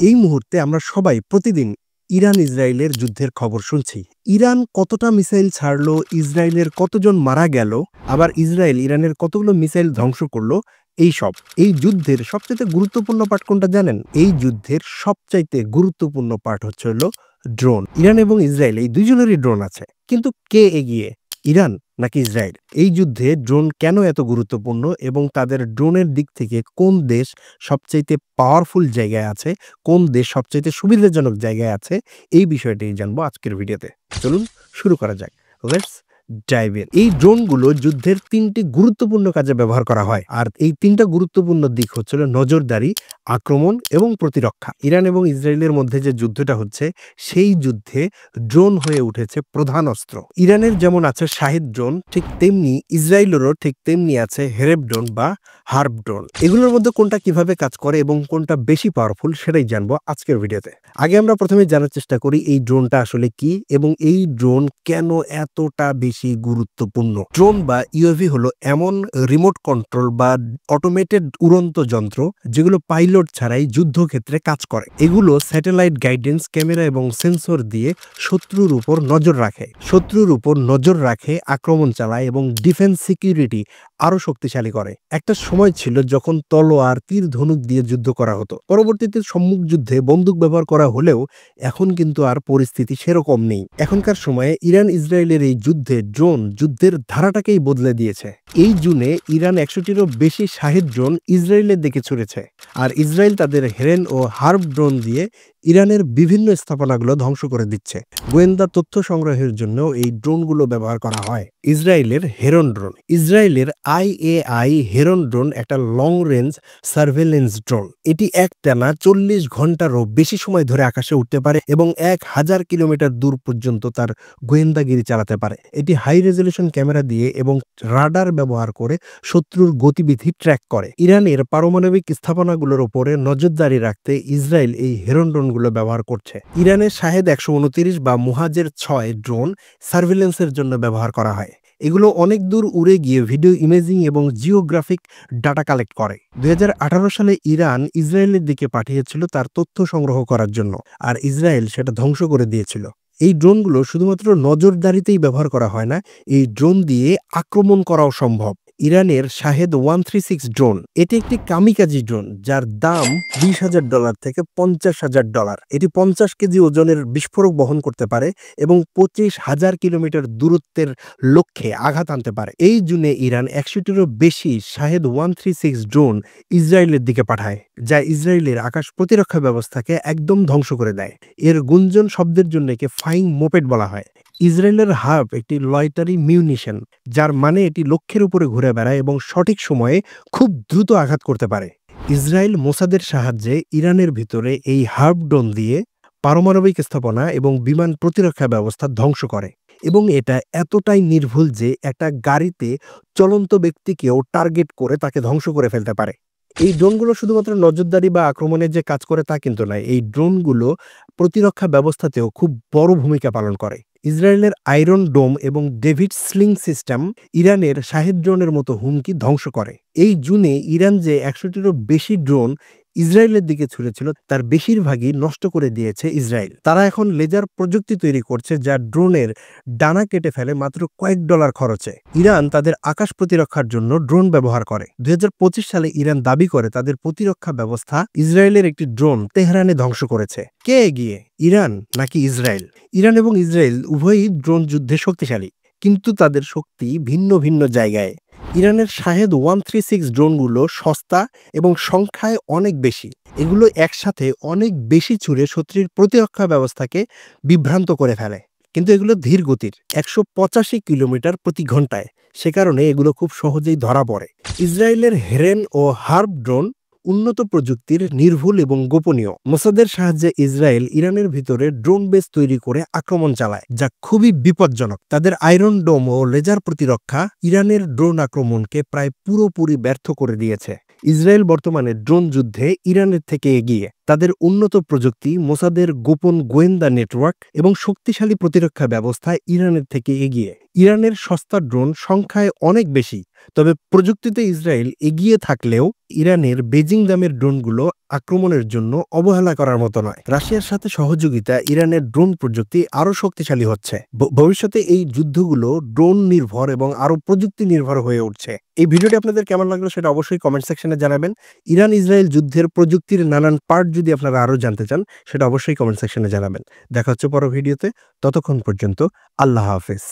এই মুহূর্তে আমরা সবাই প্রতিদিন ইরান ইসরায়েলের যুদ্ধের খবর শুনছি। ইরান কতটা মিসাইল ছাড়লো, ইসরায়েলের কতজন মারা গেল, আবার ইসরায়েল ইরানের কতগুলো মিসাইল ধ্বংস করলো, এই যুদ্ধের সবচাইতে গুরুত্বপূর্ণ পার্ট কোনটা জানেন? এই যুদ্ধের সবচাইতে গুরুত্বপূর্ণ পার্ট হলো ড্রোন। ইরান এবং ইসরায়েল এই দুইজনেরই ড্রোন আছে, কিন্তু কে এগিয়ে, ইরান নাকি ইসরায়েল? এই যুদ্ধে ড্রোন কেন এত গুরুত্বপূর্ণ এবং তাদের ড্রোনের দিক থেকে কোন দেশ সবচাইতে পাওয়ারফুল জায়গায় আছে, কোন দেশ সবচাইতে সুবিধাজনক জায়গায় আছে, এই বিষয়টি জানবো আজকের ভিডিওতে। চলুন শুরু করা যাক। Let's dive in. এই ড্রোনগুলো যুদ্ধের তিনটি গুরুত্বপূর্ণ কাজে ব্যবহার করা হয়, আর এই তিনটা গুরুত্বপূর্ণ দিক হচ্ছিল নজরদারি, আক্রমণ এবং প্রতিরক্ষা। ইরান এবং ইসরায়েলের মধ্যে যে যুদ্ধটা হচ্ছে, সেই যুদ্ধে ড্রোন হয়ে উঠেছে প্রধান অস্ত্র। ইরানের যেমন আছে শাহিদ ড্রোন, ঠিক তেমনি ইসরায়েলেরও ঠিক তেমনি আছে হেরেব ড্রোন বা হার্ব ড্রোন। এগুলোর মধ্যে কোনটা কিভাবে কাজ করে এবং কোনটা বেশি পাওয়ারফুল সেটাই জানবো আজকের ভিডিওতে। আগে আমরা প্রথমে জানার চেষ্টা করি এই ড্রোনটা আসলে কি এবং এই ড্রোন কেন এতটা বেশি গুরুত্বপূর্ণ। ড্রোন বা ইউএভি হলো এমন রিমোট কন্ট্রোল বা অটোমেটেড উড়ন্ত যন্ত্র যেগুলো পাইলট ছাড়াই যুদ্ধক্ষেত্রে কাজ করে। এগুলো স্যাটেলাইট গাইডেন্স, ক্যামেরা এবং সেন্সর দিয়ে শত্রুর উপর নজর রাখে, আক্রমণ চালায় এবং ডিফেন্স সিকিউরিটি আরো শক্তিশালী করে। একটা সময় ছিল যখন তলোয়ার, তীর, ধনুক দিয়ে যুদ্ধ করা হতো। পরবর্তীতে সম্মুখ যুদ্ধে বন্দুক ব্যবহার করা হলেও এখন কিন্তু আর পরিস্থিতি সেরকম নেই। এখনকার সময়ে ইরান ইসরায়েলের এই যুদ্ধে ড্রোন যুদ্ধের ধারাটাকেই বদলে দিয়েছে। এই জুনে ইরান 100টিরও বেশি শাহিদ ড্রোন ইসরায়েলের দিকে ছুড়েছে, আর ইসরায়েল তাদের হেরেন ও হার্ব ড্রোন দিয়ে ইরানের বিভিন্ন স্থাপনাগুলো ধ্বংস করে দিচ্ছে। গোয়েন্দা তথ্য সংগ্রহের জন্য এই ড্রোনগুলো ব্যবহার করা হয়। ইসরায়েলের হেরন ড্রোন। ইসরায়েলের IAI হেরন ড্রোন একটা লং রেঞ্জ সার্ভেলেন্স ড্রোন। এটি একটানা 40 ঘন্টারও বেশি সময় ধরে আকাশে উঠতে পারে এবং 1000 কিলোমিটার দূর পর্যন্ত তার গোয়েন্দাগিরি চালাতে পারে। এটি হাই রেজলিউশন ক্যামেরা দিয়ে এবং রাডার ব্যবহার করে শত্রুর গতিবিধি ট্র্যাক করে। ইরানের পারমাণবিক স্থাপনাগুলোর উপরে নজরদারি রাখতে ইসরায়েল এই হেরন ড্রোনগুলো ব্যবহার করছে। ইরানের শাহেদ 129 বা মুহাজের 6 ড্রোন সার্ভেলেন্সের জন্য ব্যবহার করা হয়। এগুলো অনেক দূর উড়ে গিয়ে ভিডিও ইমেজিং এবং জিওগ্রাফিক ডাটা কালেক্ট করে। 2018 সালে ইরান ইসরায়েলের দিকে পাঠিয়েছিল তার তথ্য সংগ্রহ করার জন্য, আর ইসরায়েল সেটা ধ্বংস করে দিয়েছিল। এই ড্রোনগুলো শুধুমাত্র নজরদারিতেই ব্যবহার করা হয় না, এই ড্রোন দিয়ে আক্রমণ করাও সম্ভব। ইরানের শাহেদ 136 ড্রোন, এটি একটি কামিকাজি ড্রোন যার দাম $20,000 থেকে $50,000। এটি 50 কেজি ওজনের বিস্ফোরক বহন করতে পারে এবং 25,000 কিলোমিটার দূরত্বের লক্ষ্যে আঘাত আনতে পারে। এই জুনে ইরান 100টিরও বেশি শাহেদ 136 ড্রোন ইসরায়েলের দিকে পাঠায়, যা ইসরায়েলের আকাশ প্রতিরক্ষা ব্যবস্থাকে একদম ধ্বংস করে দেয়। এর গুঞ্জন শব্দের জন্য একে ফাইং মোপেড বলা হয়। ইসরায়েলের হার্ব একটি লয়টারি মিউনিশন, যার মানে এটি লক্ষ্যের উপরে ঘুরে বেড়ায় এবং সঠিক সময়ে খুব দ্রুত আঘাত করতে পারে। ইসরায়েল মোসাদের সাহায্যে ইরানের ভিতরে এই হার্ব ড্রোন দিয়ে পারমাণবিক স্থাপনা এবং বিমান প্রতিরক্ষা ব্যবস্থা ধ্বংস করে, এবং এটা এতটাই নির্ভুল যে একটা গাড়িতে চলন্ত ব্যক্তিকেও টার্গেট করে তাকে ধ্বংস করে ফেলতে পারে। এই ড্রোনগুলো শুধুমাত্র নজরদারি বা আক্রমণের যে কাজ করে তা কিন্তু নয়, এই ড্রোনগুলো প্রতিরক্ষা ব্যবস্থাতেও খুব বড় ভূমিকা পালন করে। ইসরায়েলের আয়রন ডোম এবং ডেভিড স্লিং সিস্টেম ইরানের শাহেদ ড্রোনের মতো হুমকি ধ্বংস করে। এই জুনে ইরান যে 100টিরও বেশি ড্রোন ইসরায়েলের দিকে ছুড়েছিল তার বেশিরভাগই নষ্ট করে দিয়েছে ইসরায়েল। তারা এখন লেজার প্রযুক্তি তৈরি করছে যা ড্রোনের ডানা কেটে ফেলে মাত্র কয়েক ডলার খরচে। ইরান তাদের আকাশ প্রতিরক্ষার জন্য ড্রোন ব্যবহার করে। 2025 সালে ইরান দাবি করে তাদের প্রতিরক্ষা ব্যবস্থা ইসরায়েলের একটি ড্রোন তেহরানে ধ্বংস করেছে। কে এগিয়ে, ইরান নাকি ইসরায়েল? ইরান এবং ইসরায়েল উভয়ই ড্রোন যুদ্ধে শক্তিশালী, কিন্তু তাদের শক্তি ভিন্ন ভিন্ন জায়গায়। ইরানের শাহেদ 136 ড্রোনগুলো সস্তা এবং সংখ্যায় অনেক বেশি। এগুলো একসাথে অনেক বেশি ছুড়ে শত্রুর প্রতিরক্ষা ব্যবস্থাকে বিভ্রান্ত করে ফেলে, কিন্তু এগুলো ধীর গতির, 185 কিলোমিটার প্রতি ঘন্টায়। সে কারণে এগুলো খুব সহজেই ধরা পড়ে। ইসরায়েলের হেরেন ও হার্ব ড্রোন উন্নত প্রযুক্তির, নির্ভুল এবং গোপনীয়। মোসাদের সাহায্যে ইসরায়েল ইরানের ভিতরে ড্রোন বেস তৈরি করে আক্রমণ চালায়, যা খুবই বিপজ্জনক। তাদের আয়রন ডোম ও লেজার প্রতিরক্ষা ইরানের ড্রোন আক্রমণকে প্রায় পুরোপুরি ব্যর্থ করে দিয়েছে। ইসরায়েল বর্তমানে ড্রোন যুদ্ধে ইরানের থেকে এগিয়ে। তাদের উন্নত প্রযুক্তি, মোসাদের গোপন গোয়েন্দা নেটওয়ার্ক এবং শক্তিশালী প্রতিরক্ষা ব্যবস্থা ইরানের থেকে এগিয়ে। ইরানের সস্তা ড্রোন সংখ্যায় অনেক বেশি, তবে প্রযুক্তিতে ইসরায়েল এগিয়ে থাকলেও ইরানের বেজিং দামের ড্রোনগুলো আক্রমণের জন্য অবহেলা করার মতো নয়। রাশিয়ার সাথে সহযোগিতা ইরানের ড্রোন প্রযুক্তি আরও শক্তিশালী হচ্ছে। ভবিষ্যতে এই যুদ্ধগুলো ড্রোন নির্ভর এবং আরও প্রযুক্তি নির্ভর হয়ে উঠছে। এই ভিডিওটি আপনাদের কেমন লাগলো সেটা অবশ্যই কমেন্ট সেকশনে জানাবেন। ইরান ইসরায়েল যুদ্ধের প্রযুক্তির নানান পার্ট যদি আপনারা আরও জানতে চান সেটা অবশ্যই কমেন্ট সেকশনে জানাবেন। দেখা হচ্ছে পরের ভিডিওতে। ততক্ষণ পর্যন্ত আল্লাহ হাফেজ।